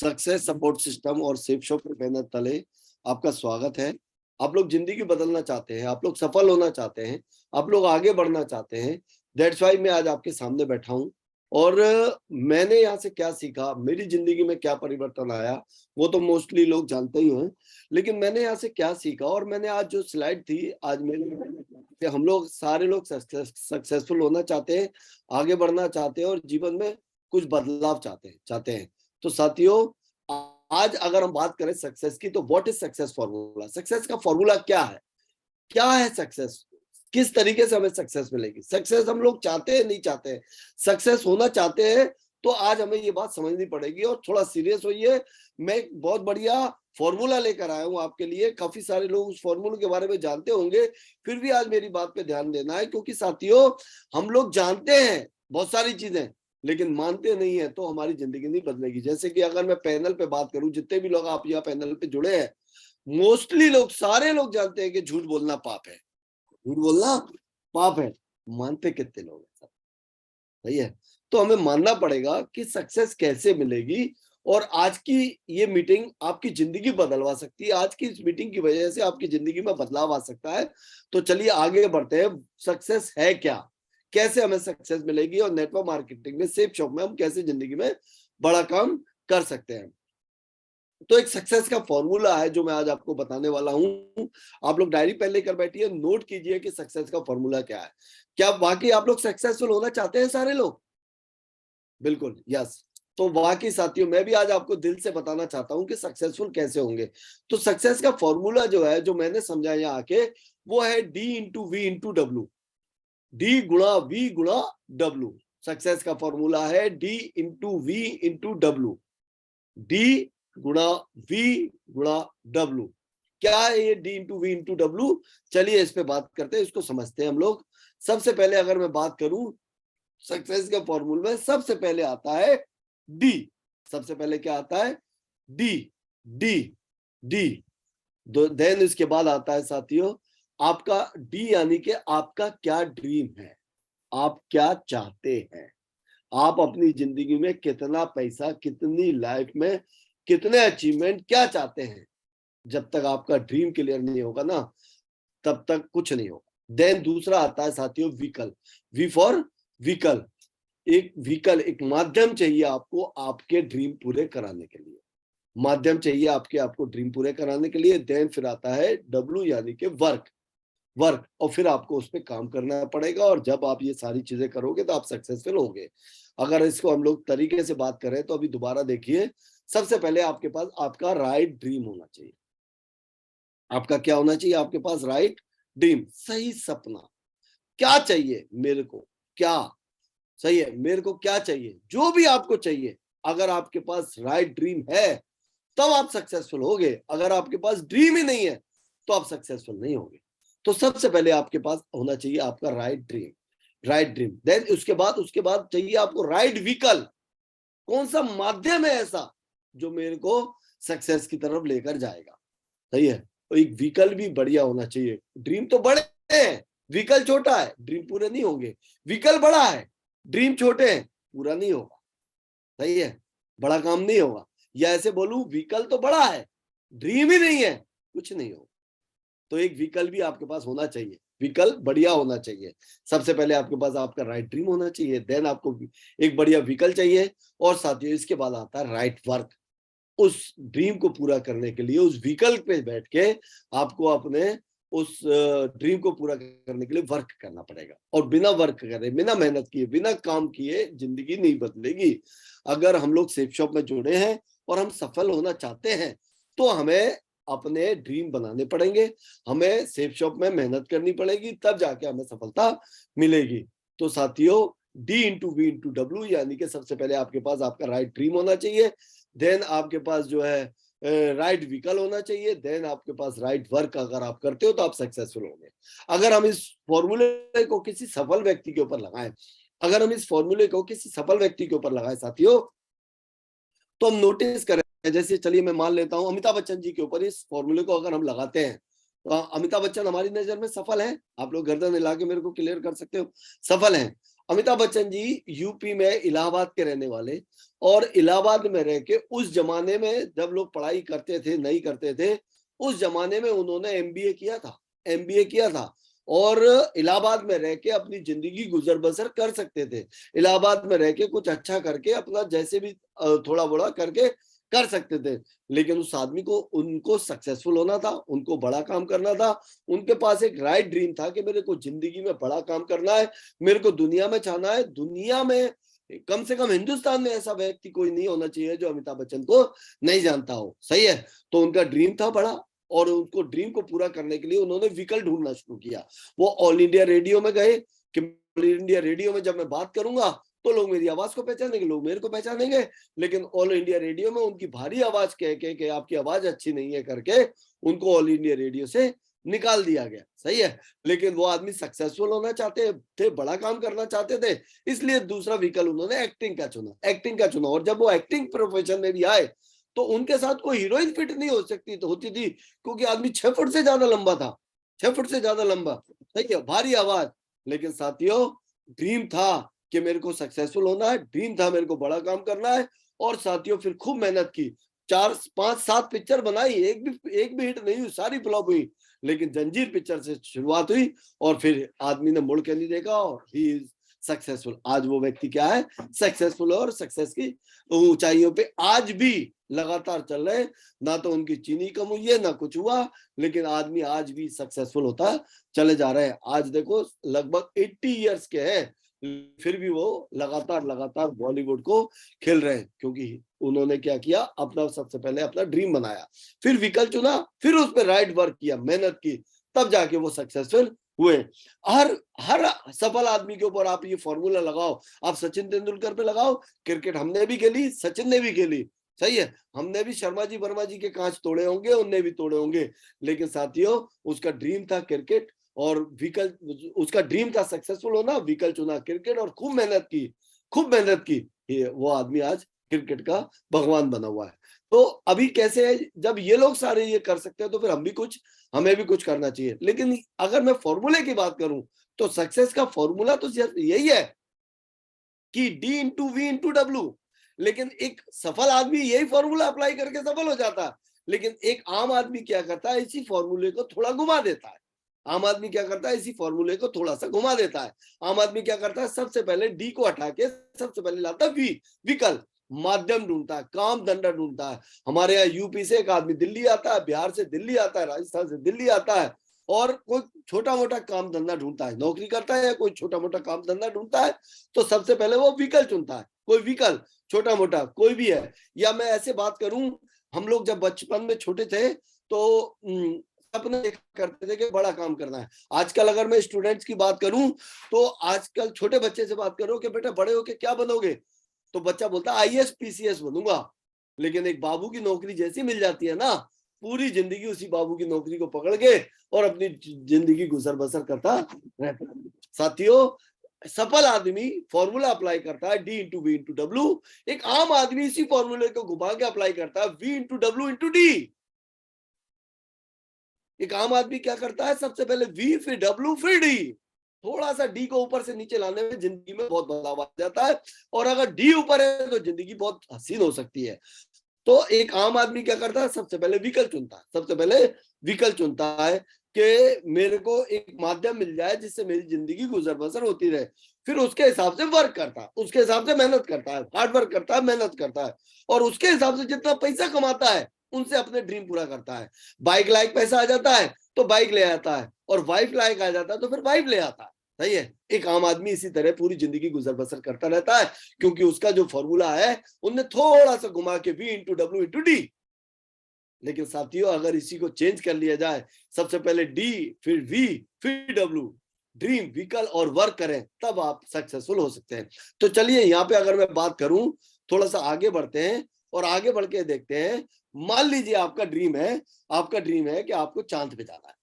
Success support system और safe shop के banner तले आपका स्वागत है। आप लोग जिंदगी बदलना चाहते हैं, आप लोग सफल होना चाहते हैं, आप लोग आगे बढ़ना चाहते हैं। दैट्स वाई मैं आज आपके सामने बैठा हूं और मैंने यहाँ से क्या सीखा, मेरी जिंदगी में क्या परिवर्तन आया, वो तो मोस्टली लोग जानते ही हैं। लेकिन मैंने यहाँ से क्या सीखा और मैंने आज जो स्लाइड थी, आज मेरे हम लोग सारे लोग सक्सेसफुल होना चाहते हैं, आगे बढ़ना चाहते हैं और जीवन में कुछ बदलाव चाहते हैं। तो साथियों, आज अगर हम बात करें सक्सेस की, तो what is success formula? Success का फॉर्मूला क्या है? क्या है सक्सेस? किस तरीके से हमें सक्सेस मिलेगी? सक्सेस हम लोग चाहते हैं, नहीं चाहते हैं, सक्सेस होना चाहते हैं, तो आज हमें ये बात समझनी पड़ेगी और थोड़ा सीरियस होइए। मैं एक बहुत बढ़िया फॉर्मूला लेकर आया हूं आपके लिए। काफी सारे लोग उस फॉर्मूले के बारे में जानते होंगे, फिर भी आज मेरी बात पे ध्यान देना है, क्योंकि साथियों हम लोग जानते हैं बहुत सारी चीजें, लेकिन मानते नहीं है तो हमारी जिंदगी नहीं बदलेगी। जैसे कि अगर मैं पैनल पे बात करूं, जितने भी लोग आप यहाँ पैनल पे जुड़े हैं, मोस्टली लोग, सारे लोग जानते हैं कि झूठ बोलना पाप है। झूठ बोलना पाप है। मानते कितने लोग हैं? सही है। तो हमें मानना पड़ेगा कि सक्सेस कैसे मिलेगी, और आज की ये मीटिंग आपकी जिंदगी बदलवा सकती है। आज की इस मीटिंग की वजह से आपकी जिंदगी में बदलाव आ सकता है। तो चलिए आगे बढ़ते हैं। सक्सेस है क्या, कैसे हमें सक्सेस मिलेगी, और नेटवर्क मार्केटिंग में, सेफ शॉप में हम कैसे जिंदगी में बड़ा काम कर सकते हैं। तो एक सक्सेस का फॉर्मूला है जो मैं आज आपको बताने वाला हूं। आप लोग डायरी पेन लेकर बैठिए, नोट कीजिए कि सक्सेस का फॉर्मूला क्या है। क्या वाकई आप लोग सक्सेसफुल होना चाहते हैं? सारे लोग बिल्कुल यस। तो वाकई साथियों, मैं भी आज आपको दिल से बताना चाहता हूं कि सक्सेसफुल कैसे होंगे। तो सक्सेस का फॉर्मूला जो है, जो मैंने समझा यहाँ आके, वो है D×V×W। डी गुणा वी गुणा डब्ल्यू। सक्सेस का फॉर्मूला है D×V×W। डी गुणा वी गुणा डब्ल्यू। क्या है ये D×V×W? चलिए इस पे बात करते हैं, इसको समझते हैं हम लोग। सबसे पहले अगर मैं बात करूं सक्सेस के फॉर्मूले में, सबसे पहले आता है डी। सबसे पहले क्या आता है? डी। डी डी देन इसके बाद आता है साथियों आपका डी, यानी कि आपका क्या ड्रीम है, आप क्या चाहते हैं, आप अपनी जिंदगी में कितना पैसा, कितनी लाइफ में कितने अचीवमेंट, क्या चाहते हैं। जब तक आपका ड्रीम क्लियर नहीं होगा ना, तब तक कुछ नहीं होगा। देन दूसरा आता है साथियों व्हीकल। V for vehicle. एक व्हीकल, एक माध्यम चाहिए आपको आपके ड्रीम पूरे कराने के लिए। माध्यम चाहिए आपको ड्रीम पूरे कराने के लिए। देन फिर आता है डब्ल्यू, यानी कि वर्क। वर्क, और फिर आपको उस पर काम करना पड़ेगा, और जब आप ये सारी चीजें करोगे तो आप सक्सेसफुल होंगे। अगर इसको हम लोग तरीके से बात करें तो अभी दोबारा देखिए, सबसे पहले आपके पास आपका राइट ड्रीम होना चाहिए। आपका क्या होना चाहिए? आपके पास राइट ड्रीम, सही सपना। क्या चाहिए मेरे को, क्या सही है, मेरे को क्या चाहिए, जो भी आपको चाहिए, अगर आपके पास राइट ड्रीम है तब आप सक्सेसफुल होगे। अगर आपके पास ड्रीम ही नहीं है तो आप सक्सेसफुल नहीं होगे। तो सबसे पहले आपके पास होना चाहिए आपका right dream. Right dream. Then उसके बाद चाहिए आपको राइट व्हीकल। कौन सा माध्यम है ऐसा जो मेरे को सक्सेस की तरफ लेकर जाएगा? सही है। तो एक व्हीकल भी बढ़िया होना चाहिए। ड्रीम तो बड़े हैं, व्हीकल छोटा है, ड्रीम पूरे नहीं होंगे। व्हीकल बड़ा है, ड्रीम छोटे हैं, पूरा नहीं होगा। सही है, बड़ा काम नहीं होगा। या ऐसे बोलूं, व्हीकल तो बड़ा है, ड्रीम ही नहीं है, कुछ नहीं होगा। तो एक व्हीकल भी आपके पास होना चाहिए, व्हीकल बढ़िया होना चाहिए। सबसे पहले आपके पास आपका राइट ड्रीम होना चाहिए, देन आपको एक बढ़िया व्हीकल चाहिए, और साथियों इसके बाद आता है राइट वर्क। उस ड्रीम को पूरा करने के लिए उस व्हीकल पे बैठ के आपको अपने उस ड्रीम को पूरा करने के लिए वर्क करना पड़ेगा। और बिना वर्क करे, बिना मेहनत किए, बिना काम किए जिंदगी नहीं बदलेगी। अगर हम लोग सेफ शॉप में जुड़े हैं और हम सफल होना चाहते हैं, तो हमें अपने ड्रीम बनाने पड़ेंगे, हमें सेफ शॉप में मेहनत करनी पड़ेगी, तब जाके हमें सफलता मिलेगी। तो साथियों, D×V×W, यानी कि सबसे पहले आपके पास आपका राइट ड्रीम होना चाहिए, देन आपके पास जो है राइट व्हीकल होना चाहिए, देन आपके पास राइट वर्क। अगर आप करते हो तो आप सक्सेसफुल होंगे। अगर हम इस फॉर्मूले को किसी सफल व्यक्ति के ऊपर लगाएं, अगर हम इस फॉर्मूले को किसी सफल व्यक्ति के ऊपर लगाएं साथियों, तो हम नोटिस करें, जैसे चलिए मैं मान लेता हूं अमिताभ बच्चन जी के ऊपर इस फॉर्मूले को अगर हम लगाते हैं, अमिताभ बच्चन हमारी नजर में सफल है? आप लोग गर्दन हिला के मेरे को क्लियर कर सकते हो, सफल हैं। अमिताभ बच्चन जी यूपी में इलाहाबाद के रहने वाले, और इलाहाबाद में रह के उस जमाने में जब लोग पढ़ाई करते थे नहीं करते थे, उस जमाने में उन्होंने एमबीए किया था, एमबीए किया था, और इलाहाबाद में रह के अपनी जिंदगी गुजर बसर कर सकते थे। इलाहाबाद में रह के कुछ अच्छा करके अपना जैसे भी थोड़ा बड़ा करके कर सकते थे। लेकिन उस आदमी को, उनको सक्सेसफुल होना था, उनको बड़ा काम करना था, उनके पास एक राइट ड्रीम था कि मेरे को जिंदगी में बड़ा काम करना है, मेरे को दुनिया में छाना है। दुनिया में कम से कम हिंदुस्तान में ऐसा व्यक्ति कोई नहीं होना चाहिए जो अमिताभ बच्चन को नहीं जानता हो, सही है। तो उनका ड्रीम था बड़ा, और उनको ड्रीम को पूरा करने के लिए उन्होंने व्हीकल ढूंढना शुरू किया। वो ऑल इंडिया रेडियो में गए कि ऑल इंडिया रेडियो में जब मैं बात करूंगा तो लोग मेरी आवाज को पहचानेंगे, लोग मेरे को पहचानेंगे। लेकिन ऑल इंडिया रेडियो में उनकी भारी आवाज कह के कि आपकी आवाज अच्छी नहीं है करके उनको ऑल इंडिया रेडियो से निकाल दिया गया, सही है। लेकिन वो आदमी सक्सेसफुल होना चाहते थे, बड़ा काम करना चाहते थे, इसलिए दूसरा व्हीकल उन्होंने एक्टिंग का चुना, एक्टिंग का चुना। और जब वो एक्टिंग प्रोफेशन में भी आए तो उनके साथ कोई हीरोइन फिट नहीं हो सकती तो होती थी, क्योंकि आदमी 6 फुट से ज्यादा लंबा था, 6 फुट से ज्यादा लंबा, सही है, भारी आवाज। लेकिन साथियों, ड्रीम था कि मेरे को सक्सेसफुल होना है, ड्रीम था मेरे को बड़ा काम करना है। और साथियों फिर खूब मेहनत की, 4 5 7 पिक्चर बनाई, एक भी हिट नहीं हुई, सारी फ्लॉप हुई। लेकिन जंजीर पिक्चर से शुरुआत हुई और फिर आदमी ने मुड़ के नहीं देखा और ही इज सक्सेसफुल। आज वो व्यक्ति क्या है, सक्सेसफुल, और सक्सेस की ऊंचाइयों पे आज भी लगातार चल रहे हैं। ना तो उनकी चीनी कम हुई है, ना कुछ हुआ, लेकिन आदमी आज भी सक्सेसफुल होता चले जा रहे हैं। आज देखो लगभग 80 इयर्स के हैं, फिर भी वो लगातार लगातार बॉलीवुड को खेल रहे हैं, क्योंकि उन्होंने क्या किया, अपना सबसे पहले अपना ड्रीम बनाया, फिर व्हीकल चुना, फिर उस पर राइट वर्क किया, मेहनत की, तब जाके वो सक्सेसफुल हुए। हर हर सफल आदमी के ऊपर आप ये फॉर्मूला लगाओ, आप सचिन तेंदुलकर पे लगाओ, क्रिकेट हमने भी खेली, सचिन ने भी खेली, सही है, हमने भी शर्मा जी वर्मा जी के कांच तोड़े होंगे, उनने भी तोड़े होंगे। लेकिन साथियों, उसका ड्रीम था क्रिकेट, और व्हीकल, उसका ड्रीम था सक्सेसफुल होना, व्हीकल चुना क्रिकेट, और खूब मेहनत की, खूब मेहनत की। वो आदमी आज क्रिकेट का भगवान बना हुआ है। तो अभी कैसे है, जब ये लोग सारे ये कर सकते हैं तो फिर हमें भी कुछ करना चाहिए। लेकिन अगर मैं फॉर्मूले की बात करूं तो सक्सेस का फॉर्मूला तो सिर्फ यही है कि D into V into W. लेकिन एक सफल आदमी यही फॉर्मूला अप्लाई करके सफल हो जाता है। लेकिन एक आम आदमी क्या करता है, इसी फॉर्मूले को थोड़ा घुमा देता है। आम आदमी क्या करता है, इसी फॉर्मूले को थोड़ा सा घुमा देता है। आम आदमी क्या करता है, सबसे पहले डी को हटा के सबसे पहले लाता है वी, विकल्प, माध्यम ढूंढता है, काम धंधा ढूंढता है। हमारे यहाँ यूपी से एक आदमी दिल्ली आता है, बिहार से दिल्ली आता है, राजस्थान से दिल्ली आता है, और कोई छोटा मोटा काम धंधा ढूंढता है, नौकरी करता है या कोई छोटा मोटा काम धंधा ढूंढता है, तो सबसे पहले वो विकल्प चुनता है, कोई विकल्प छोटा मोटा कोई भी है। या मैं ऐसे बात करूं, हम लोग जब बचपन में छोटे थे तो सपने देखा करते थे कि बड़ा काम करना है। आजकल अगर मैं स्टूडेंट्स की बात करूं तो आजकल छोटे बच्चे से बात करो कि बेटा बड़े होके क्या बनोगे, तो बच्चा बोलता है आईएएस पीसीएस बनूंगा। लेकिन एक बाबू की नौकरी जैसी मिल जाती है ना, पूरी जिंदगी उसी बाबू की नौकरी को पकड़ के और अपनी जिंदगी गुजर बसर करता रहता है। साथियों, सफल आदमी फॉर्मूला अप्लाई करता है D into V into W, एक आम आदमी इसी फॉर्मूले को घुमा के अप्लाई करता है V into W into D. एक आम आदमी क्या करता है, सबसे पहले वी फिर डब्ल्यू फिर डी, थोड़ा सा डी को ऊपर से नीचे लाने में जिंदगी में बहुत बदलाव आ जाता है। और अगर डी ऊपर है तो जिंदगी बहुत हसीन हो सकती है। तो एक आम आदमी क्या करता है, सबसे पहले विकल्प चुनता है, सबसे पहले विकल्प चुनता है कि मेरे को एक माध्यम मिल जाए जिससे मेरी जिंदगी गुजर बसर होती रहे। फिर उसके हिसाब से वर्क करता है, उसके हिसाब से मेहनत करता है, हार्ड वर्क करता है, मेहनत करता है, और उसके हिसाब से जितना पैसा कमाता है उनसे अपने ड्रीम पूरा करता है। बाइक लायक पैसा आ जाता है तो बाइक ले आता है, और वाइफ लायक आ जाता है तो फिर वाइफ ले आता है, सही है। एक आम आदमी इसी तरह पूरी जिंदगी गुजर बसर करता रहता है, क्योंकि उसका जो फॉर्मूला है उनने थोड़ा सा घुमा के V into W into D. लेकिन साथियों, अगर इसी को चेंज कर लिया जाए, सबसे पहले डी फिर वी फिर डब्ल्यू, ड्रीम व्हीकल और वर्क करें, तब आप सक्सेसफुल हो सकते हैं। तो चलिए यहाँ पे अगर मैं बात करूं, थोड़ा सा आगे बढ़ते हैं और आगे बढ़ के देखते हैं। मान लीजिए आपका ड्रीम है, आपका ड्रीम है कि आपको चांद पे जाना है।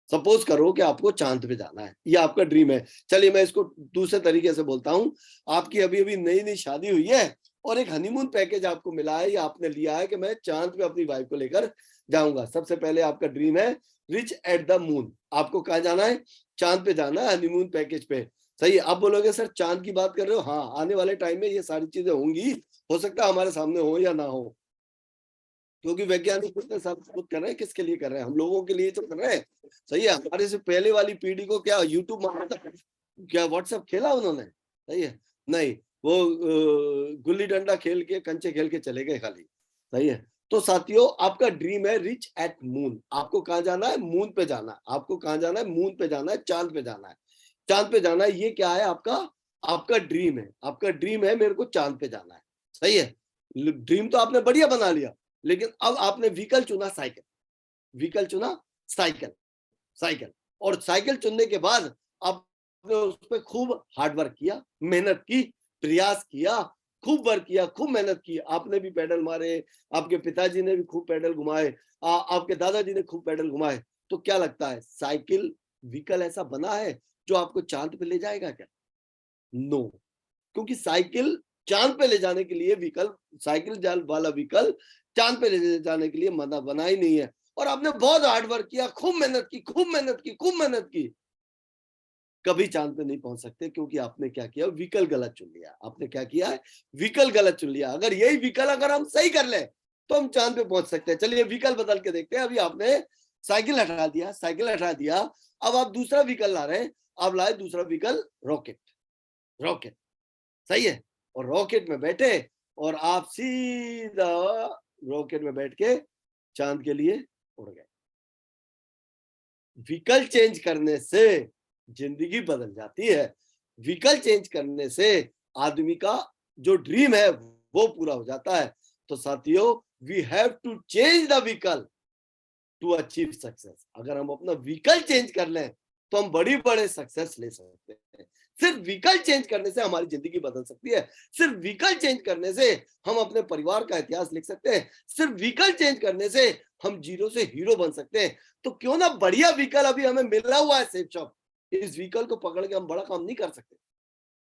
सपोज करो कि आपको चांद पे जाना है, ये आपका ड्रीम है। चलिए मैं इसको दूसरे तरीके से बोलता हूं, आपकी अभी अभी नई नई शादी हुई है और एक हनीमून पैकेज आपको मिला है या आपने लिया है कि मैं चांद पे अपनी वाइफ को लेकर जाऊंगा। सबसे पहले आपका ड्रीम है रिच एट द मून, आपको कहाँ जाना है, चांद पे जाना है, हनीमून पैकेज पे। सही है। आप बोलोगे सर चांद की बात कर रहे हो, हाँ आने वाले टाइम में ये सारी चीजें होंगी, हो सकता है हमारे सामने हो या ना हो, क्योंकि वैज्ञानिक खुद ने सब खुद कर रहे हैं। किसके लिए कर रहे हैं, हम लोगों के लिए तो कर रहे हैं। सही है। हमारे से पहले वाली पीढ़ी को क्या यूट्यूब मारा था, क्या व्हाट्सएप खेला उन्होंने, सही है, नहीं, वो गुल्ली डंडा खेल के कंचे खेल के चले गए खाली। सही है। तो साथियों आपका ड्रीम है रिच एट मून, आपको कहाँ जाना है, मून पे जाना है। आपको कहाँ जाना है, मून पे जाना है, चांद पे जाना है, चांद पे जाना है। ये क्या है आपका, आपका ड्रीम है, आपका ड्रीम है मेरे को चांद पे जाना है। सही है। ड्रीम तो आपने बढ़िया बना लिया, लेकिन अब आपने व्हीकल चुना साइकिल, व्हीकल चुना साइकिल, साइकिल। और साइकिल चुनने के बाद आपने उस पर खूब हार्ड वर्क किया, मेहनत की, प्रयास किया, खूब वर्क किया, खूब मेहनत की। आपने भी पेडल मारे, आपके पिताजी ने भी खूब पेडल घुमाए, आपके दादाजी ने खूब पेडल घुमाए। तो क्या लगता है साइकिल व्हीकल ऐसा बना है जो आपको चांद पे ले जाएगा क्या? नो। क्योंकि साइकिल चांद पे ले जाने के लिए व्हीकल, साइकिल जाल वाला व्हीकल चांद पे ले जाने के लिए बना ही नहीं है। और आपने बहुत हार्ड वर्क किया, खूब मेहनत की, खूब मेहनत की, खूब मेहनत की, कभी चांद पे नहीं पहुंच सकते, क्योंकि आपने क्या किया, व्हीकल गलत चुन लिया। आपने क्या किया है, व्हीकल गलत चुन लिया। अगर यही व्हीकल अगर हम सही कर ले तो हम चांद पे पहुंच सकते हैं। चलिए व्हीकल बदल के देखते हैं। अभी आपने साइकिल हटा दिया, साइकिल हटा दिया, अब आप दूसरा व्हीकल ला रहे हैं। आप लाए दूसरा व्हीकल रॉकेट, रॉकेट। सही है। और रॉकेट में बैठे और आप सीधा रॉकेट में बैठ के चांद के लिए उड़ गए। व्हीकल चेंज करने से जिंदगी बदल जाती है। व्हीकल चेंज करने से आदमी का जो ड्रीम है वो पूरा हो जाता है। तो साथियों we have to change the vehicle to achieve success. अगर हम अपना व्हीकल चेंज कर लें तो हम बड़ी बड़े सक्सेस ले सकते हैं। सिर्फ व्हीकल चेंज करने से हमारी जिंदगी बदल सकती है। सिर्फ व्हीकल चेंज करने से हम अपने परिवार का इतिहास लिख सकते हैं। सिर्फ व्हीकल चेंज करने से हम जीरो से हीरो बन सकते हैं। तो क्यों ना बढ़िया व्हीकल अभी हमें मिला हुआ है सेफ शॉप, इस व्हीकल को पकड़ के हम बड़ा काम नहीं कर सकते,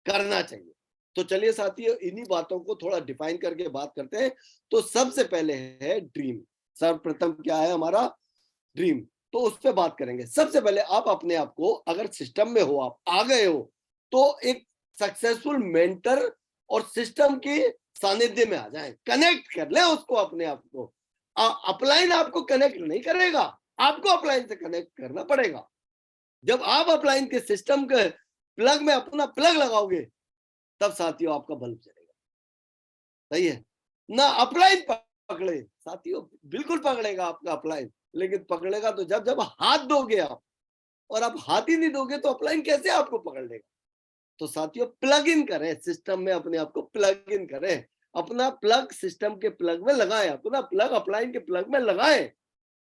करना चाहिए। तो चलिए साथियों इन्हीं बातों को थोड़ा डिफाइन करके बात करते हैं। तो सबसे पहले है ड्रीम। सर्वप्रथम क्या है हमारा ड्रीम, तो उस पर बात करेंगे। सबसे पहले आप अपने आप को, अगर सिस्टम में हो, आप आ गए हो, तो एक सक्सेसफुल मेंटर और सिस्टम के सानिध्य में आ जाए, कनेक्ट कर ले उसको, अपने आप को। अपलाइन आपको कनेक्ट नहीं करेगा, आपको अपलाइन से कनेक्ट करना पड़ेगा। जब आप अपलाइन के सिस्टम के प्लग में अपना प्लग लगाओगे तब साथियों आपका बल्ब जलेगा। सही है ना। अपलाइन पकड़े साथियों, बिल्कुल पकड़ेगा आपका अपलाइन, लेकिन पकड़ेगा तो जब जब हाथ दोगे आप, और आप हाथ ही नहीं दोगे तो अपलाइन कैसे आपको पकड़ लेगा। तो साथियों प्लग इन करें सिस्टम में, अपने आप को प्लग इन करें, अपना प्लग सिस्टम के प्लग में लगाएं, अपना प्लग अपलाइन के प्लग में लगाएं,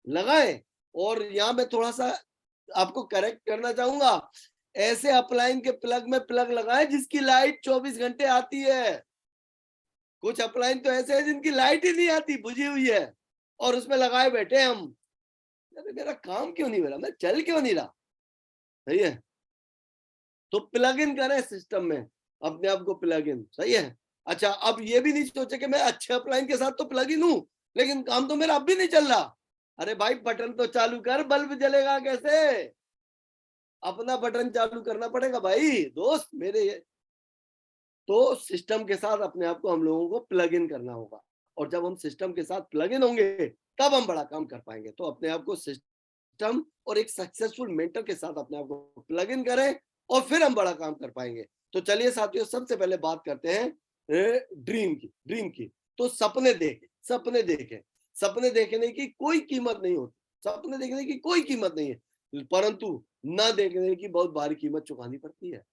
लगाएं। और यहां मैं थोड़ा सा आपको करेक्ट करना चाहूंगा, ऐसे अपलाइन के प्लग में प्लग लगाएं जिसकी लाइट 24 घंटे आती है। कुछ अपलाइन तो ऐसे है जिनकी लाइट ही नहीं आती, बुझी हुई है, और उसमें लगाए बैठे हम। अरे मेरा काम क्यों नहीं हो रहा, मैं चल क्यों नहीं रहा। सही है। तो प्लग इन करें सिस्टम में, अपने आप को प्लग इन। सही है। अच्छा अब ये भी नहीं सोचे कि मैं अच्छे अपलाइन के साथ तो प्लग इन हूं, लेकिन काम तो मेरा अब भी नहीं चल रहा। अरे भाई बटन तो चालू कर, बल्ब जलेगा कैसे। अपना बटन चालू करना पड़ेगा भाई दोस्त मेरे। तो सिस्टम के साथ अपने आप को हम लोगों को प्लग इन करना होगा, और जब हम सिस्टम के साथ प्लग इन होंगे तब हम बड़ा काम कर पाएंगे। तो अपने आप को सिस्टम और एक सक्सेसफुल मेंटर के साथ अपने आप को प्लग इन करें और फिर हम बड़ा काम कर पाएंगे। तो चलिए साथियों सबसे पहले बात करते हैं ड्रीम की, ड्रीम की। तो सपने देखें, सपने देखें। सपने देखने की कोई कीमत नहीं होती, सपने देखने की कोई कीमत नहीं है, परंतु ना देखने की बहुत भारी कीमत चुकानी पड़ती है।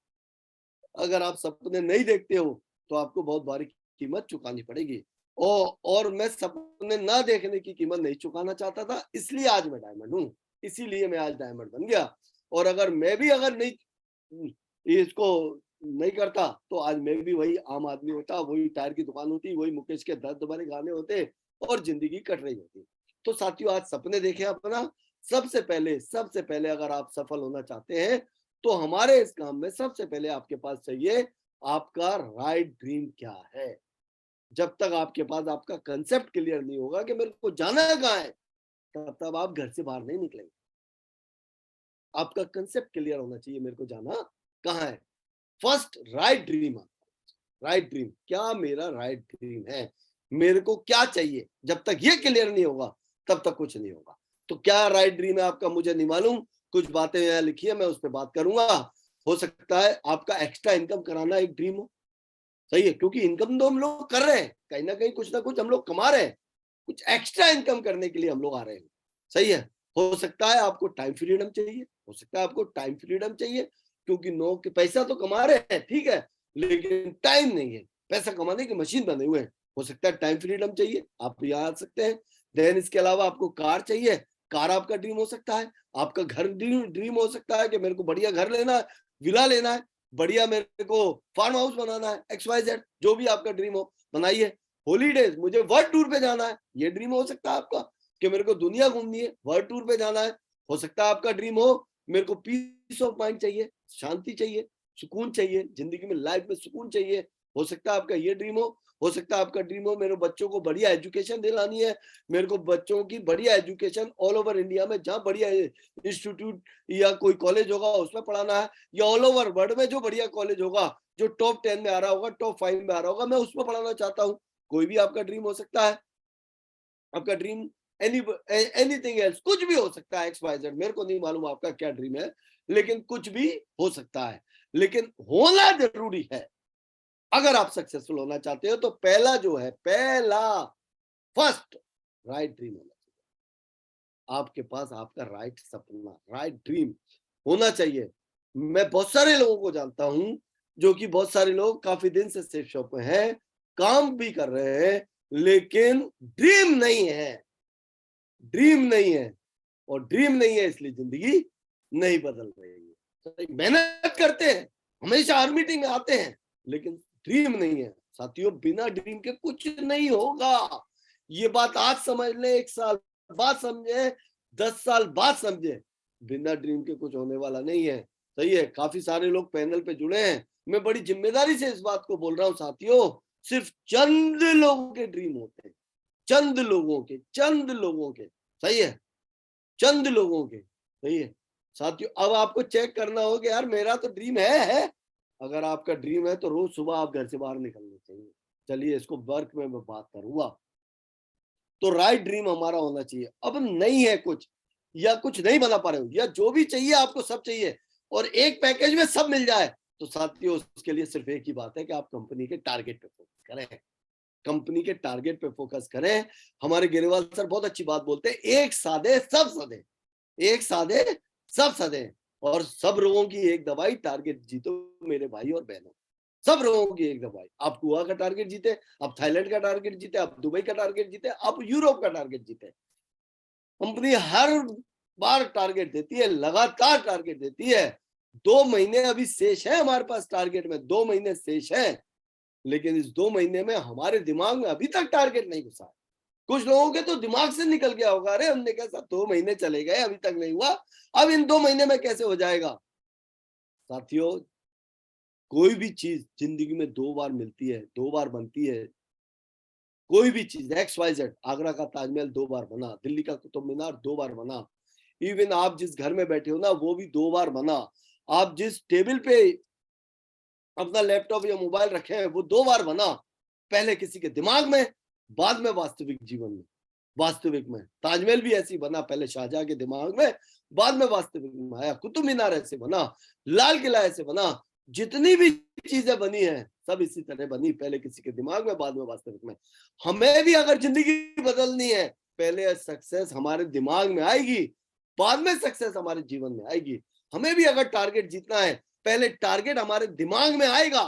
अगर आप सपने नहीं देखते हो तो आपको बहुत भारी कीमत चुकानी पड़ेगी। और मैं सपने ना देखने की कीमत नहीं चुकाना चाहता था, इसलिए आज मैं डायमंड हूँ, इसीलिए मैं आज डायमंड बन गया। और अगर मैं भी अगर नहीं इसको नहीं करता तो आज मैं भी वही आम आदमी होता, वही टायर की दुकान होती, वही मुकेश के दर्द भरे गाने होते और जिंदगी कट रही होती। तो साथियों आज सपने देखें अपना। सबसे पहले अगर आप सफल होना चाहते हैं तो हमारे इस काम में सबसे पहले आपके पास चाहिए आपका राइट ड्रीम क्या है। जब तक आपके पास आपका कंसेप्ट क्लियर नहीं होगा कि मेरे को जाना कहाँ है, तब तक आप घर से बाहर नहीं निकलेंगे। आपका कंसेप्ट क्लियर होना चाहिए, मेरे को जाना कहाँ है। First right dream, right dream, क्या मेरा राइट ड्रीम है, मेरे को क्या चाहिए, जब तक ये क्लियर नहीं होगा तब तक कुछ नहीं होगा। तो क्या राइट ड्रीम है आपका मुझे नहीं मालूम, कुछ बातें यहाँ लिखी है, मैं उस पर बात करूंगा। हो सकता है आपका एक्स्ट्रा इनकम कराना एक ड्रीम हो, सही है, क्योंकि इनकम तो हम लोग कर रहे हैं, कहीं ना कुछ हम लोग कमा रहे हैं, कुछ एक्स्ट्रा इनकम करने के लिए हम लोग आ रहे हैं, सही है। हो सकता है आपको टाइम फ्रीडम चाहिए, हो सकता है आपको टाइम फ्रीडम चाहिए, क्योंकि नो के पैसा तो कमा रहे हैं, ठीक है, लेकिन टाइम नहीं है, पैसा कमाने की मशीन बने हुए हैं। हो सकता है टाइम फ्रीडम चाहिए, आप यहाँ आ सकते हैं। देन इसके अलावा आपको कार चाहिए, कार आपका ड्रीम हो सकता है। आपका घर ड्रीम हो सकता है कि मेरे को बढ़िया घर लेना है, विला लेना है, बढ़िया मेरे को फार्म हाउस बनाना है, XYZ, जो भी आपका ड्रीम हो बनाइए। हॉलीडेज, मुझे वर्ल्ड टूर पे जाना है, ये ड्रीम हो सकता है आपका कि मेरे को दुनिया घूमनी है, वर्ल्ड टूर पे जाना है। हो सकता है आपका ड्रीम हो मेरे को पीस ऑफ माइंड चाहिए, शांति चाहिए, सुकून चाहिए, जिंदगी में लाइफ में सुकून चाहिए। हो सकता है आपका ये ड्रीम हो सकता है आपका ड्रीम हो मेरे बच्चों को बढ़िया एजुकेशन दिलानी है, मेरे को बच्चों की बढ़िया एजुकेशन ऑल ओवर इंडिया में जहाँ बढ़िया इंस्टीट्यूट या कोई कॉलेज होगा उसमें पढ़ाना है, या ऑल ओवर वर्ल्ड में जो बढ़िया कॉलेज होगा, जो टॉप 10 में आ रहा होगा, टॉप 5 में आ रहा होगा, मैं उसमें पढ़ाना चाहता हूँ। कोई भी आपका ड्रीम हो सकता है, आपका ड्रीम एनीथिंग एल्स, कुछ भी हो सकता है, XYZ, मेरे को नहीं मालूम आपका क्या ड्रीम है, लेकिन कुछ भी हो सकता है, लेकिन होना जरूरी है। अगर आप सक्सेसफुल होना चाहते हो तो पहला जो है, पहला फर्स्ट राइट ड्रीम होना चाहिए आपके पास, आपका राइट सपना, राइट ड्रीम होना चाहिए। मैं बहुत सारे लोगों को जानता हूं, जो कि बहुत सारे लोग काफी दिन से सेफ शॉप में हैं, काम भी कर रहे हैं, लेकिन ड्रीम नहीं है, ड्रीम नहीं है, और ड्रीम नहीं है इसलिए जिंदगी नहीं बदल रही है। तो मेहनत करते हैं, हमेशा हर मीटिंग में आते हैं, लेकिन ड्रीम नहीं है। साथियों, बिना ड्रीम के कुछ नहीं होगा। ये बात आज समझ ले, 1 साल बाद समझे, 10 साल बाद समझे, बिना ड्रीम के कुछ होने वाला नहीं है, सही है। काफी सारे लोग पैनल पे जुड़े हैं, मैं बड़ी जिम्मेदारी से इस बात को बोल रहा हूँ साथियों, सिर्फ चंद लोगों के ड्रीम होते हैं, चंद लोगों के, सही है, चंद लोगों के, सही है साथियों। अब आपको चेक करना हो कि यार मेरा तो ड्रीम है। अगर आपका ड्रीम है तो रोज सुबह आप घर से बाहर निकलने चाहिए। चलिए इसको वर्क में मैं बात करूंगा। तो राइट ड्रीम हमारा होना चाहिए। अब नहीं है कुछ, या कुछ नहीं बना पा रहे हो, या जो भी चाहिए आपको सब चाहिए और एक पैकेज में सब मिल जाए, तो साथियों उसके लिए सिर्फ एक ही बात है कि आप कंपनी के टारगेट पे फोकस करें, कंपनी के टारगेट पे फोकस करें। हमारे गिरेवाल सर बहुत अच्छी बात बोलते हैं, एक साधे सब सधे, एक साधे सब सधे, और सब रोगों की एक दवाई, टारगेट जीतो मेरे भाई और बहनों, सब रोगों की एक दवाई। आप गोवा का टारगेट जीते, आप थाईलैंड का टारगेट जीते, आप दुबई का टारगेट जीते, आप यूरोप का टारगेट जीते। कंपनी हर बार टारगेट देती है, लगातार टारगेट देती है। 2 महीने अभी शेष है हमारे पास टारगेट में, 2 महीने शेष है, लेकिन इस 2 महीने में हमारे दिमाग में अभी तक टारगेट नहीं घुसा। कुछ लोगों के तो दिमाग से निकल गया होगा, अरे हमने कैसा 2 महीने चले गए अभी तक नहीं हुआ, अब इन 2 महीने में कैसे हो जाएगा। साथियों, कोई भी चीज जिंदगी में 2 बार मिलती है, 2 बार बनती है। कोई भी चीज XYZ, आगरा का ताजमहल 2 बार बना, दिल्ली का कुतुब मीनार 2 बार बना, इवन आप जिस घर में बैठे हो ना वो भी 2 बार बना, आप जिस टेबल पे अपना लैपटॉप या मोबाइल रखे हैं वो 2 बार बना, पहले किसी के दिमाग में, बाद में वास्तविक जीवन में, वास्तविक में। ताजमहल भी ऐसी बना, पहले शाहजहां के दिमाग में, बाद में वास्तविक में आया। कुतुब मीनार ऐसे बना, लाल किला ऐसे बना, जितनी भी चीजें बनी है सब इसी तरह बनी, पहले किसी के दिमाग में, बाद में वास्तविक में। हमें भी अगर जिंदगी बदलनी है, पहले सक्सेस हमारे दिमाग में आएगी, बाद में सक्सेस हमारे जीवन में आएगी। हमें भी अगर टारगेट जीतना है, पहले टारगेट हमारे दिमाग में आएगा,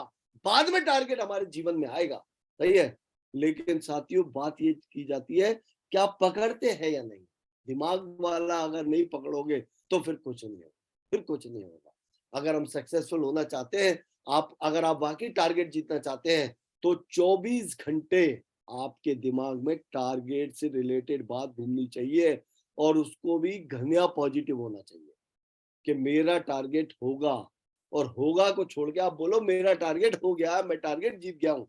बाद में टारगेट हमारे जीवन में आएगा, सही है। लेकिन साथियों, बात ये की जाती है कि आप पकड़ते हैं या नहीं। दिमाग वाला अगर नहीं पकड़ोगे तो फिर कुछ नहीं होगा, फिर कुछ नहीं होगा। अगर हम सक्सेसफुल होना चाहते हैं, अगर आप वाकई टारगेट जीतना चाहते हैं, तो 24 घंटे आपके दिमाग में टारगेट से रिलेटेड बात घूमनी चाहिए, और उसको भी घनिया पॉजिटिव होना चाहिए कि मेरा टारगेट होगा। और होगा को छोड़ के आप बोलो मेरा टारगेट हो गया, मैं टारगेट जीत गया हूं।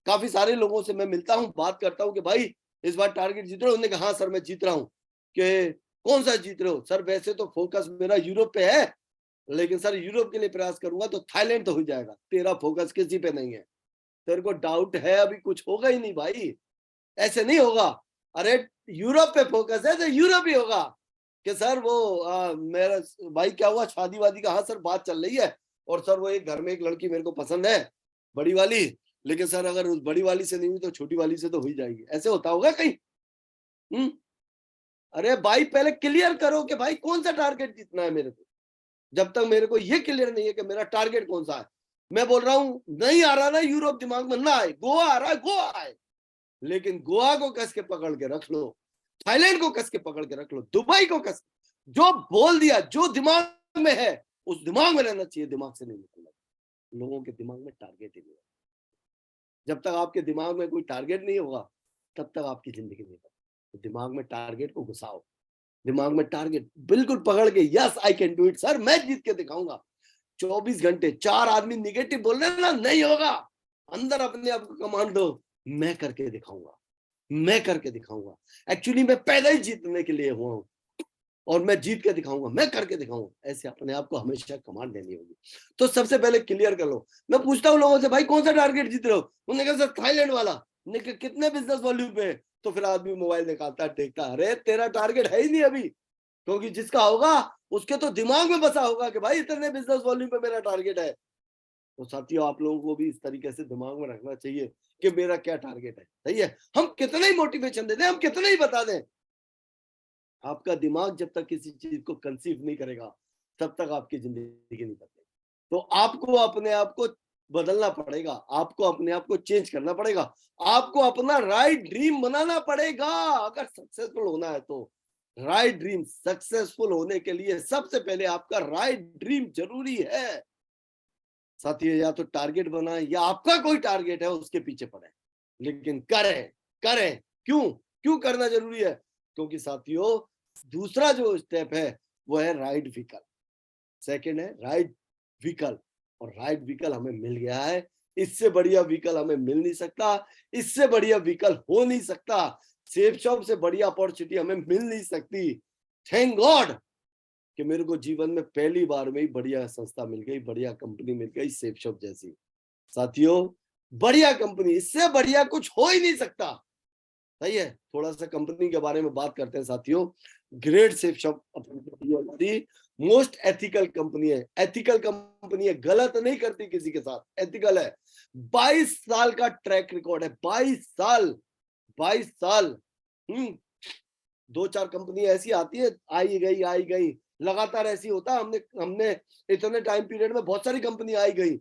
काफी सारे लोगों से मैं मिलता हूँ, बात करता हूँ कि भाई इस बार टारगेट जीत रहे हो? उन्होंने कहा हाँ सर मैं जीत रहा हूँ। कि कौन सा जीत रहे हो? सर वैसे तो फोकस मेरा यूरोप पे है, लेकिन सर यूरोप के लिए प्रयास करूंगा तो थाईलैंड तो हो जाएगा। तेरा फोकस किसी पे नहीं है, तेरे को डाउट है अभी, कुछ होगा ही नहीं भाई, ऐसे नहीं होगा। अरे यूरोप पे फोकस है तो यूरोप ही होगा। कि सर वो मेरा भाई क्या हुआ, शादी वादी का? हाँ सर बात चल रही है, और सर वो एक घर में एक लड़की मेरे को पसंद है, बड़ी वाली, लेकिन सर अगर उस बड़ी वाली से नहीं हुई तो छोटी वाली से तो हो ही जाएगी। ऐसे होता होगा कहीं? अरे भाई पहले क्लियर करो कि भाई कौन सा टारगेट जीतना है मेरे को। जब तक मेरे को ये क्लियर नहीं है कि मेरा टारगेट कौन सा है, मैं बोल रहा हूं नहीं आ रहा ना यूरोप दिमाग में, ना आए, गोवा आ रहा है, गोवा आए, लेकिन गोवा को कस के पकड़ के रख लो, थाईलैंड को कस के पकड़ के रख लो, दुबई को कस, जो बोल दिया, जो दिमाग में है उस दिमाग में रहना चाहिए, दिमाग से नहीं निकलना। लोगों के दिमाग में टारगेट ही नहीं है। जब तक आपके दिमाग में कोई टारगेट नहीं होगा तब तक आपकी जिंदगी नहीं बनेगी। तो दिमाग में टारगेट को घुसाओ, दिमाग में टारगेट बिल्कुल पकड़ के, yes I can do it sir, मैं जीत के दिखाऊंगा। 24 घंटे 4 आदमी निगेटिव बोल रहे हैं ना, नहीं होगा, अंदर अपने आप को कमांड दो, मैं करके दिखाऊंगा, मैं करके दिखाऊंगा। एक्चुअली मैं पैदा ही जीतने के लिए हुआ हूं, और मैं जीत के दिखाऊंगा, मैं करके दिखाऊंगा। ऐसे अपने आप को हमेशा कमांड देनी होगी। तो सबसे पहले क्लियर कर लो। मैं पूछता हूँ लोगों से, भाई कौन सा टारगेट जीत रहे हो? उन्होंने कहा सर थाईलैंड वाला। कितने बिजनेस वॉल्यूम पे? तो फिर आदमी मोबाइल निकालता देखता, अरे तेरा टारगेट है ही नहीं अभी, क्योंकि जिसका होगा उसके तो दिमाग में बसा होगा कि भाई इतने बिजनेस वॉल्यूम पे मेरा टारगेट है। तो साथियों आप लोगों को भी इस तरीके से दिमाग में रखना चाहिए कि मेरा क्या टारगेट है। सही है, हम कितना ही मोटिवेशन दे दें, हम कितना ही बता दें, आपका दिमाग जब तक किसी चीज को कंसीव नहीं करेगा तब तक आपकी जिंदगी नहीं बदलेगी। तो आपको अपने आप को बदलना पड़ेगा, आपको अपने आप को चेंज करना पड़ेगा, आपको अपना राइट ड्रीम बनाना पड़ेगा। अगर सक्सेसफुल होना है तो राइट ड्रीम, सक्सेसफुल होने के लिए सबसे पहले आपका राइट ड्रीम जरूरी है। साथियों या तो टारगेट बनाए या आपका कोई टारगेट है उसके पीछे पड़े, लेकिन करें, करें। क्यों क्यों करना जरूरी है? क्योंकि साथियों दूसरा जो स्टेप है वो है राइट व्हीकल, सेकंड है राइट व्हीकल, और राइट व्हीकल हमें मिल गया है। इससे बढ़िया व्हीकल हमें मिल नहीं सकता, इससे बढ़िया व्हीकल हो नहीं सकता, सेफ शॉप से बढ़िया अपॉर्चुनिटी हमें मिल नहीं सकती। थैंक गॉड कि मेरे को जीवन में पहली बार में ही बढ़िया संस्था मिल गई, बढ़िया कंपनी मिल गई, सेफ शॉप जैसी। साथियों बढ़िया कंपनी, इससे बढ़िया कुछ हो ही नहीं सकता। सही है, थोड़ा सा कंपनी के बारे में बात करते हैं साथियों। ग्रेट सेफ शॉप हमारी मोस्ट एथिकल कंपनी है, एथिकल कंपनी है, गलत नहीं करती किसी के साथ, एथिकल है। 22 साल का ट्रैक रिकॉर्ड है, 22 साल, 22 साल। 2-4 कंपनी ऐसी आती है, आई गई, लगातार ऐसी होता है। हमने हमने इतने टाइम पीरियड में बहुत सारी कंपनी आई गई,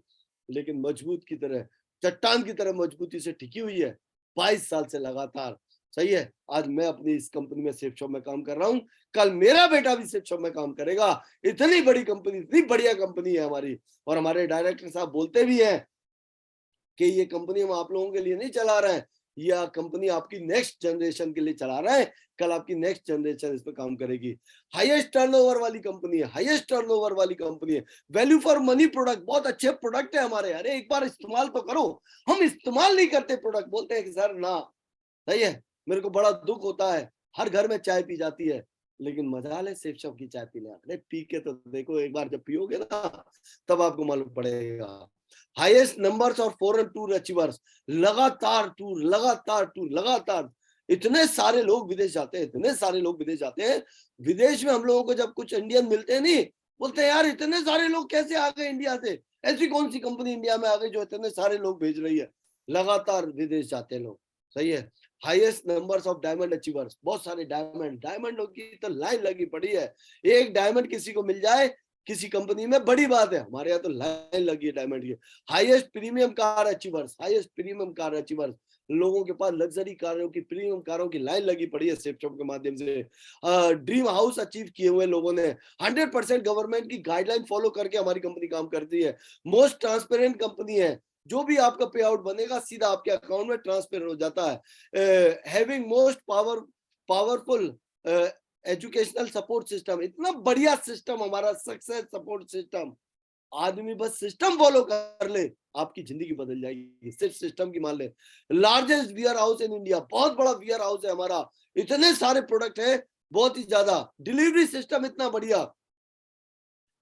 लेकिन मजबूत की तरह, चट्टान की तरह मजबूती से टिकी हुई है 22 साल से लगातार। सही है, आज मैं अपनी इस कंपनी में सेफ शॉप में काम कर रहा हूं, कल मेरा बेटा भी सेफ शॉप में काम करेगा। इतनी बड़ी कंपनी, इतनी बढ़िया कंपनी है हमारी। और हमारे डायरेक्टर साहब बोलते भी हैं कि ये कंपनी हम आप लोगों के लिए नहीं चला रहे हैं, यह कंपनी आपकी नेक्स्ट जनरेशन के लिए चला रहे हैं, कल आपकी नेक्स्ट जनरेशन इस पे काम करेगी। हाईएस्ट टर्नओवर वाली कंपनी है, हाईएस्ट टर्नओवर वाली कंपनी है, वैल्यू फॉर मनी प्रोडक्ट, बहुत अच्छे प्रोडक्ट है हमारे। अरे एक बार इस्तेमाल तो करो, हम इस्तेमाल नहीं करते प्रोडक्ट, बोलते हैं कि सर ना। सही है, मेरे को बड़ा दुख होता है, हर घर में चाय पी जाती है, लेकिन मजा ले सेफ शॉप की चाय पीने। अरे पी के तो देखो, एक बार जब पियोगे ना तब आपको मालूम पड़ेगा। हाईएस्ट नंबर्स और फॉरेन टूर अचीवर्स, लगातार टूर, लगातार टूर, लगातार। इतने सारे लोग विदेश जाते हैं, इतने सारे लोग विदेश जाते हैं। विदेश में हम लोगों को जब कुछ इंडियन मिलते हैं, नहीं बोलते हैं यार इतने सारे लोग कैसे आ गए इंडिया से, ऐसी कौन सी कंपनी इंडिया में आ गई जो इतने सारे लोग भेज रही है। लगातार विदेश जाते हैं लोग। सही है, highest numbers of diamond achievers, बहुत सारे डायमंड, डायमंडों की तो लाइन लगी पड़ी है। एक डायमंड किसी को मिल जाए किसी कंपनी में बड़ी बात है, हमारे यहाँ तो लाइन लगी है डायमंड की। Highest premium car achievers, highest premium car achievers, लोगों के पास लग्जरी कारों की, प्रीमियम कारों की लाइन लगी पड़ी है सेफ शॉप के माध्यम से। ड्रीम हाउस अचीव किए हुए लोगों ने, 100% गवर्नमेंट की गाइडलाइन फॉलो करके हमारी कंपनी काम करती है। मोस्ट ट्रांसपेरेंट कंपनी है, जो भी आपका पे आउट बनेगा सीधा आपके अकाउंट में ट्रांसफर हो जाता है। Having most powerful educational support system, इतना बढ़िया सिस्टम हमारा सक्सेस सपोर्ट सिस्टम। आदमी बस सिस्टम फॉलो कर ले, आपकी जिंदगी बदल जाएगी। सिर्फ सिस्टम की मान ले। Largest wear house in India, बहुत बड़ा वियर हाउस है हमारा, इतने सारे प्रोडक्ट है, बहुत ही ज्यादा। डिलीवरी सिस्टम इतना बढ़िया,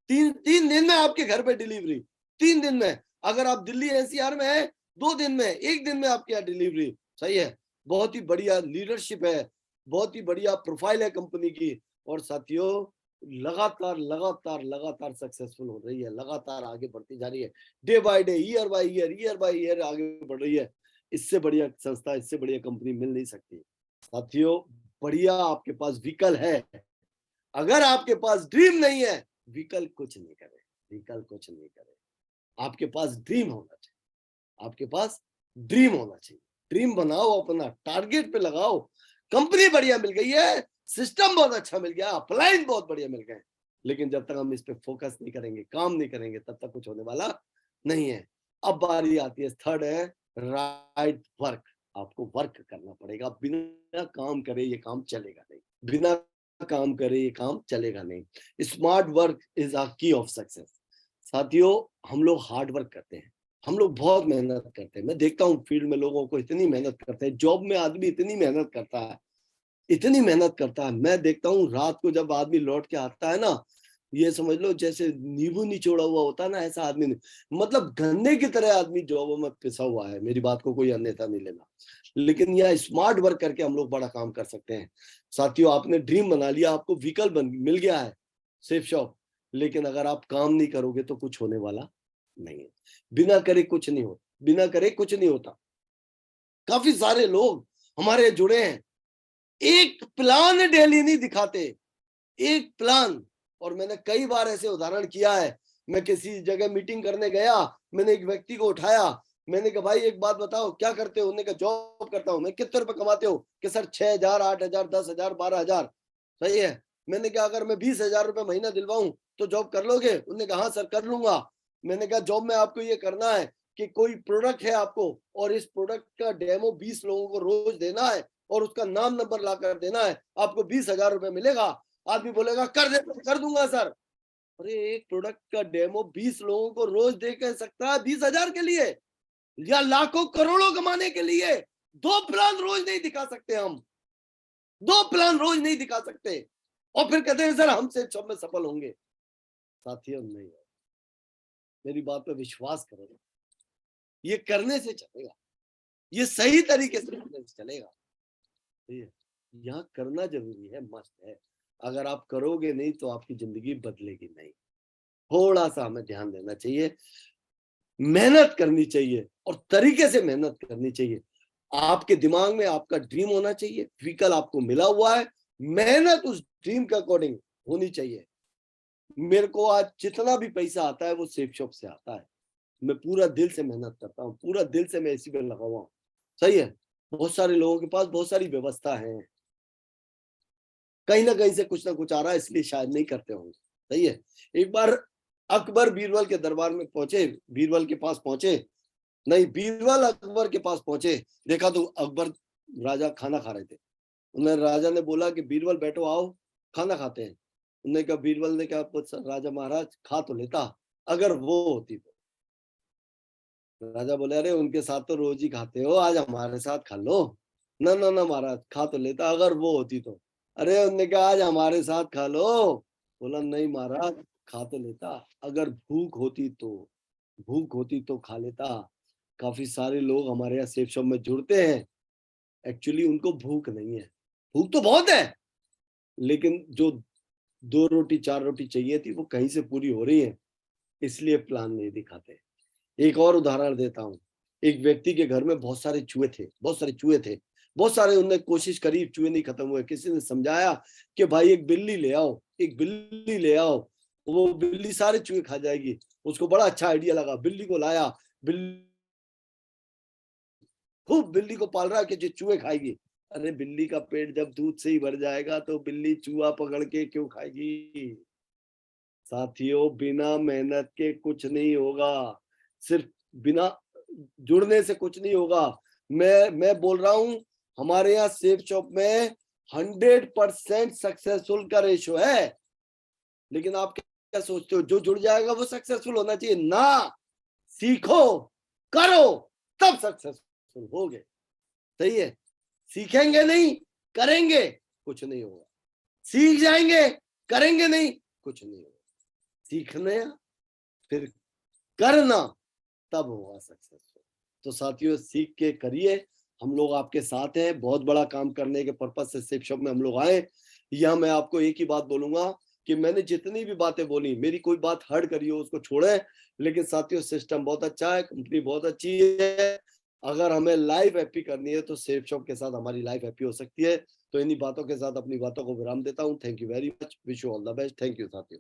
तीन दिन में आपके घर पे डिलीवरी, 3 दिन में। अगर आप दिल्ली एनसीआर में है, 2 दिन में, 1 दिन में आपके यहाँ डिलीवरी। सही है, बहुत ही बढ़िया लीडरशिप है, बहुत ही बढ़िया प्रोफाइल है कंपनी की। और साथियों लगातार लगातार लगातार सक्सेसफुल हो रही है, लगातार आगे बढ़ती जा रही है, day by day, year by year, year by year आगे बढ़ रही है। इससे बढ़िया संस्था, इससे बढ़िया कंपनी मिल नहीं सकती। साथियों बढ़िया आपके पास व्हीकल है, अगर आपके पास ड्रीम नहीं है, व्हीकल कुछ नहीं करे, व्हीकल कुछ नहीं करे। आपके पास ड्रीम होना चाहिए, आपके पास ड्रीम होना चाहिए। ड्रीम बनाओ, अपना टारगेट पे लगाओ। कंपनी बढ़िया मिल गई है, सिस्टम बहुत अच्छा मिल गया, अपलाइन बहुत बढ़िया मिल गए, लेकिन जब तक हम इस पे फोकस नहीं करेंगे, काम नहीं करेंगे, तब तक कुछ होने वाला नहीं है। अब बारी आती है, थर्ड है राइट वर्क। आपको वर्क करना पड़ेगा, बिना काम करे ये काम चलेगा नहीं, बिना काम करे ये काम चलेगा नहीं। स्मार्ट वर्क इज अ की ऑफ सक्सेस। साथियों हम लोग हार्ड वर्क करते हैं, हम लोग बहुत मेहनत करते हैं। मैं देखता हूँ फील्ड में लोगों को इतनी मेहनत करते हैं, जॉब में आदमी इतनी मेहनत करता है, इतनी मेहनत करता है। मैं देखता हूँ रात को जब आदमी लौट के आता है ना, ये समझ लो जैसे नींबू निचोड़ा हुआ होता है ना, ऐसा आदमी नहीं, मतलब गन्ने की तरह आदमी जॉब में पिसा हुआ है। मेरी बात को कोई अन्यथा नहीं लेना, लेकिन यह स्मार्ट वर्क करके हम लोग बड़ा काम कर सकते हैं। साथियों आपने ड्रीम बना लिया, आपको व्हीकल मिल गया है, सेफ शॉप, लेकिन अगर आप काम नहीं करोगे तो कुछ होने वाला नहीं है। बिना करे कुछ नहीं होता, बिना करे कुछ नहीं होता। काफी सारे लोग हमारे जुड़े हैं, एक प्लान डेली नहीं दिखाते, एक प्लान। और मैंने कई बार ऐसे उदाहरण किया है। मैं किसी जगह मीटिंग करने गया, मैंने एक व्यक्ति को उठाया, मैंने कहा भाई एक बात बताओ क्या करते हो? उन्होंने कहा जॉब करता हूँ। मैं कितने रुपए कमाते हो? कि सर 6,000, 8,000, 10,000, 12,000। सही है। मैंने कहा अगर मैं 20,000 रुपए महीना दिलवाऊं तो जॉब कर लोगे? उन्होंने कहा हाँ सर कर लूंगा। मैंने कहा जॉब में आपको ये करना है कि कोई प्रोडक्ट है आपको, और इस प्रोडक्ट का डेमो 20 लोगों को रोज देना है, और उसका नाम नंबर ला कर देना है, आपको 20,000 रुपए मिलेगा। आदमी बोलेगा कर दे, कर दूंगा सर। अरे एक प्रोडक्ट का डेमो 20 लोगों को रोज दे के सकता है 20,000 के लिए, या लाखों करोड़ों कमाने के लिए? 2 प्लान रोज नहीं दिखा सकते हम, 2 प्लान रोज नहीं दिखा सकते, और फिर कहते हैं सर हम से सब में सफल होंगे। साथियों नहीं है, मेरी बात पे विश्वास करो, ये करने से चलेगा, ये सही तरीके से करने से चलेगा। यहाँ करना जरूरी है, मस्ट है। अगर आप करोगे नहीं तो आपकी जिंदगी बदलेगी नहीं। थोड़ा सा हमें ध्यान देना चाहिए, मेहनत करनी चाहिए, और तरीके से मेहनत करनी चाहिए। आपके दिमाग में आपका ड्रीम होना चाहिए, व्हीकल आपको मिला हुआ है, मेहनत उस ड्रीम के अकॉर्डिंग होनी चाहिए। मेरे को आज जितना भी पैसा आता है वो सेफ शॉप से आता है। मैं पूरा दिल से मेहनत करता हूँ, पूरा दिल से मैं इसी पे लगा हुआ हूँ। सही है। बहुत सारे लोगों के पास बहुत सारी व्यवस्था है, कहीं ना कहीं से कुछ ना कुछ आ रहा है, इसलिए शायद नहीं करते होंगे। सही है। एक बार अकबर बीरबल के दरबार में पहुंचे, बीरबल के पास पहुंचे, नहीं बीरबल अकबर के पास पहुंचे, देखा तो अकबर राजा खाना खा रहे थे। उन्हें राजा ने बोला कि बीरबल बैठो, आओ खाना खाते हैं। उन्होंने कहा, बीरबल ने कहा राजा महाराज खा तो लेता अगर वो होती तो। राजा बोले अरे उनके साथ तो रोज ही खाते हो, आज हमारे साथ खा लो। ना ना ना महाराज खा तो लेता अगर वो होती तो। अरे उनने कहा आज हमारे साथ खा लो। बोला नहीं महाराज खा तो लेता अगर भूख होती तो, भूख होती तो खा लेता। काफी सारे लोग हमारे यहाँ सेफ शॉप में जुड़ते हैं, एक्चुअली उनको भूख नहीं है, भूख तो बहुत है, लेकिन जो 2 रोटी 4 रोटी चाहिए थी वो कहीं से पूरी हो रही है, इसलिए प्लान नहीं दिखाते। एक और उदाहरण देता हूँ। एक व्यक्ति के घर में बहुत सारे चूहे थे, बहुत सारे चूहे थे, बहुत सारे। उन्होंने कोशिश करी, चूहे नहीं खत्म हुए। किसी ने समझाया कि भाई एक बिल्ली ले आओ, एक बिल्ली ले आओ, वो बिल्ली सारे चूहे खा जाएगी। उसको बड़ा अच्छा आइडिया लगा, बिल्ली को लाया, बिल्ली खूब बिल्ली को पाल रहा है कि जो चूहे खाएगी। अरे बिल्ली का पेट जब दूध से ही भर जाएगा तो बिल्ली चूहा पकड़ के क्यों खाएगी? साथियों बिना मेहनत के कुछ नहीं होगा, सिर्फ बिना जुड़ने से कुछ नहीं होगा। मैं बोल रहा हूं, हमारे यहाँ सेफ शॉप में 100% सक्सेसफुल का रेशो है, लेकिन आप क्या सोचते हो जो जुड़ जाएगा वो सक्सेसफुल होना चाहिए? ना, सीखो, करो, तब सक्सेसफुल होगे। सही है? सीखेंगे नहीं, करेंगे, कुछ नहीं होगा। सीख जाएंगे, करेंगे नहीं, कुछ नहीं होगा। सीखने फिर करना, तब होगा सक्सेसफुल। तो साथियों, सीख के करिए। हम लोग आपके साथ हैं। बहुत बड़ा काम करने के पर्पज से सेफ शॉप में हम लोग आए। यह मैं आपको एक ही बात बोलूंगा कि मैंने जितनी भी बातें बोली, मेरी कोई बात हर्ट करी हो उसको छोड़े, लेकिन साथियों सिस्टम बहुत अच्छा है, कंपनी बहुत अच्छी है। अगर हमें लाइफ हैप्पी करनी है तो सेफ शॉप के साथ हमारी लाइफ हैप्पी हो सकती है। तो इन्हीं बातों के साथ अपनी बातों को विराम देता हूँ। Thank you very much, wish you all the best. Thank you साथियों।